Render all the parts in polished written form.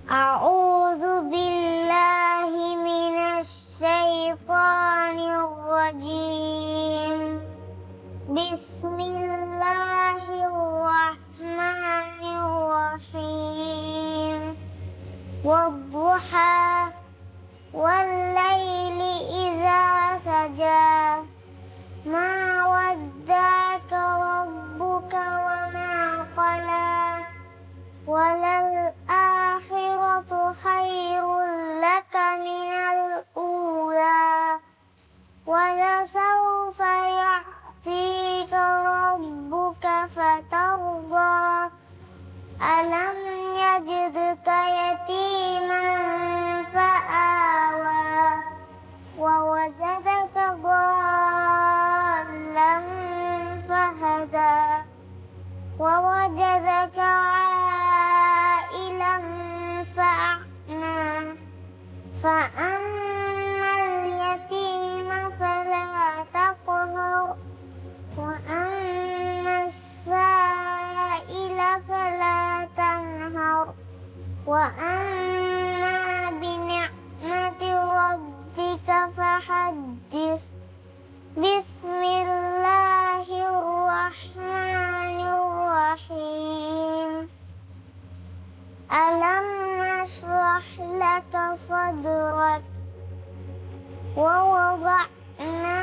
أعوذ بالله من الشيطان الرجيم. بسم الله الرحمن الرحيم. والضحى والليل إذا سجى ما ودعك ربك وما قلى وللآخرة خير لك من الأولى ولسوف يعطيك ربك فترضى ألم يجدك يتيما فآوى ووجدك ضالا فهدى ووجدك عائلا فأغنى فأما اليتيم فلا تقهر وأما السائل فلا تنهر وأما بنعمة ربك فحدث. بسم الله الرحمن الرحيم. ألم نشرح لك صدرك ووضعنا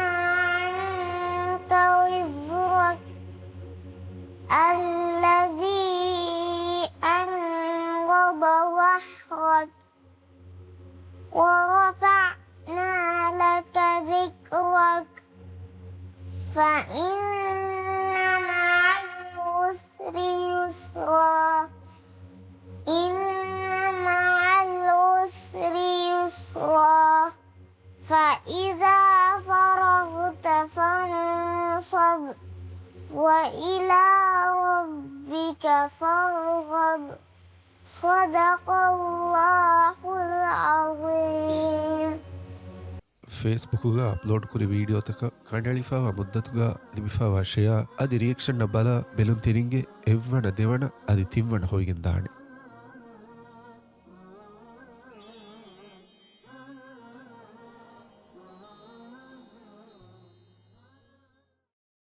عنك وزرك الذي أنقض ظهرك ورفعنا لك ذكرك فإن مع العسر يسرا إن مع العسر يسرا فإذا فرغت فانصب وإلى ربك فارغب. صدق الله العظيم. ಫೇಸ್ಬುಕ್ಗ ಅಪ್ಲೋಡ್ ಕುರಿ ವೀಡಿಯೋತಕ ಕಂಡಳಿಫಾವ ಮುದ್ದತುಗ ಲಿಮಿಫಾವ ಶೆಯ ಅದಿ ರಿಯಾಕ್ಷನ್ ನ ಬಲ ಬೆಲುನ್ ತಿರಿಂಗೆ ಎವ್ವಣ ದೆವಣ ಅದಿ ತಿವ್ವಣ ಹೋಗಿಂದಾಣೆ.